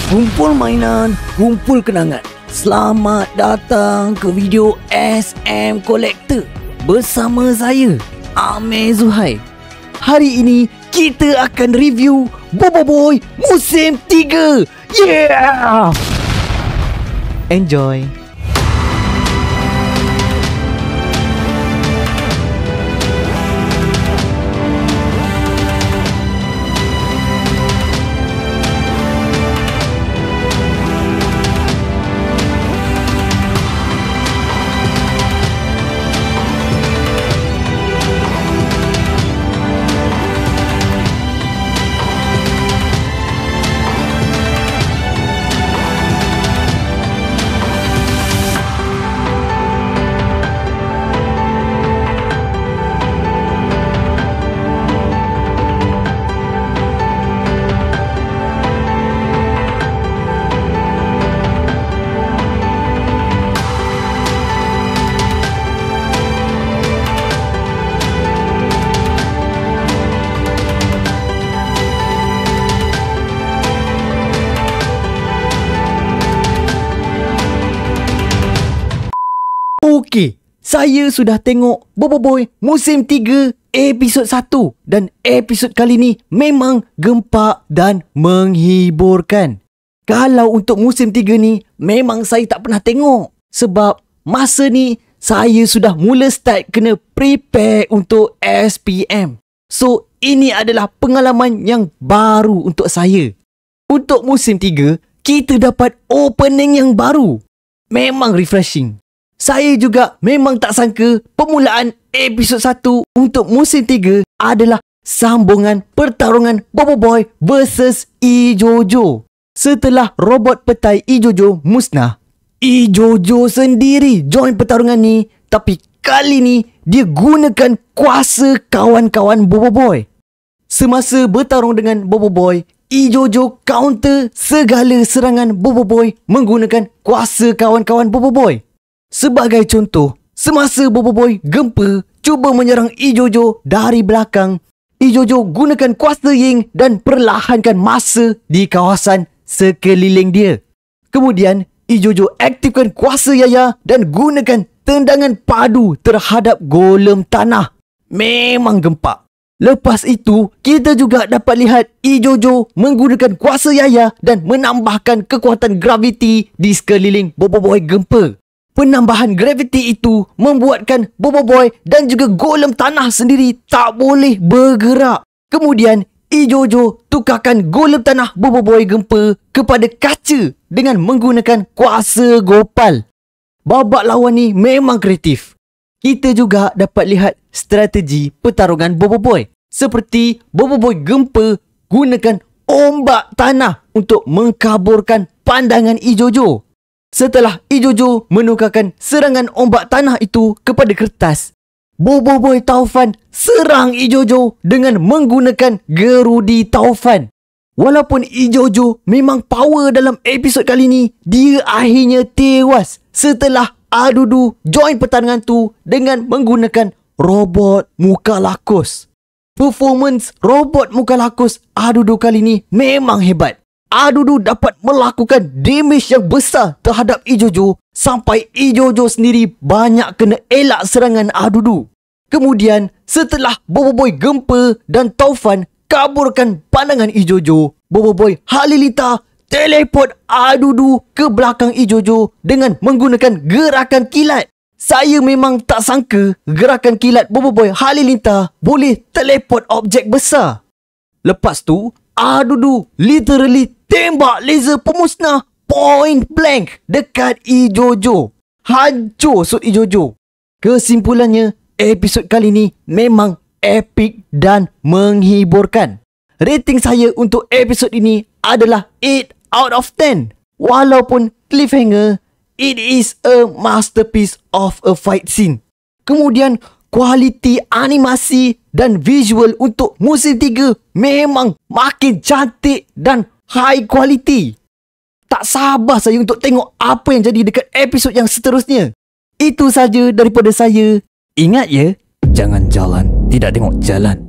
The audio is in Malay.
Kumpul mainan, kumpul kenangan. Selamat datang ke video SM Collector bersama saya, Amir Zuhair. Hari ini kita akan review Bobo Boy musim 3. Yeah! Enjoy! Okey, saya sudah tengok Bobo Boy musim 3 episod 1 dan episod kali ni memang gempak dan menghiburkan. Kalau untuk musim 3 ni memang saya tak pernah tengok sebab masa ni saya sudah mula start kena prepare untuk SPM. So ini adalah pengalaman yang baru untuk saya. Untuk musim 3 kita dapat opening yang baru. Memang refreshing. Saya juga memang tak sangka permulaan episod 1 untuk musim 3 adalah sambungan pertarungan Bobo Boy versus Ijojo. Setelah robot petai Ijojo musnah, Ijojo sendiri join pertarungan ni, tapi kali ni dia gunakan kuasa kawan-kawan Bobo Boy. Semasa bertarung dengan Bobo Boy, Ijojo counter segala serangan Bobo Boy menggunakan kuasa kawan-kawan Bobo Boy. Sebagai contoh, semasa Bobo Boy gempa cuba menyerang Ijojo dari belakang, Ijojo gunakan kuasa Ying dan perlahankan masa di kawasan sekeliling dia. Kemudian, Ijojo aktifkan kuasa Yaya dan gunakan tendangan padu terhadap golem tanah. Memang gempak. Lepas itu, kita juga dapat lihat Ijojo menggunakan kuasa Yaya dan menambahkan kekuatan graviti di sekeliling Bobo Boy gempa. Penambahan graviti itu membuatkan Bobo Boy dan juga golem tanah sendiri tak boleh bergerak. Kemudian, Ijojo tukarkan golem tanah Bobo Boy gempa kepada kaca dengan menggunakan kuasa Gopal. Babak lawan ni memang kreatif. Kita juga dapat lihat strategi pertarungan Bobo Boy. Seperti Bobo Boy gempa gunakan ombak tanah untuk mengkaburkan pandangan Ijojo. Setelah Ijojo menukarkan serangan ombak tanah itu kepada kertas, Bobo Boy Taufan serang Ijojo dengan menggunakan gerudi Taufan. Walaupun Ijojo memang power dalam episod kali ni, dia akhirnya tewas setelah Adudu join pertarungan tu dengan menggunakan robot muka lakus. Performance robot muka lakus Adudu kali ni memang hebat. Adudu dapat melakukan damage yang besar terhadap Ijojo sampai Ijojo sendiri banyak kena elak serangan Adudu. Kemudian, setelah Bobo Boy gempa dan Taufan kaburkan pandangan Ijojo, Bobo Boy Halilintar teleport Adudu ke belakang Ijojo dengan menggunakan gerakan kilat. Saya memang tak sangka gerakan kilat Bobo Boy Halilintar boleh teleport objek besar. Lepas tu, Adudu literally tembak laser pemusnah point blank dekat Ijojo. Hancur suit Ijojo. Kesimpulannya, episod kali ni memang epic dan menghiburkan. Rating saya untuk episod ini adalah 8 out of 10. Walaupun cliffhanger, it is a masterpiece of a fight scene. Kemudian, kualiti animasi dan visual untuk musim 3 memang makin cantik dan high quality. Tak sabar saya untuk tengok apa yang jadi dekat episod yang seterusnya. Itu saja daripada saya. Ingat ya, jangan jalan tidak tengok jalan.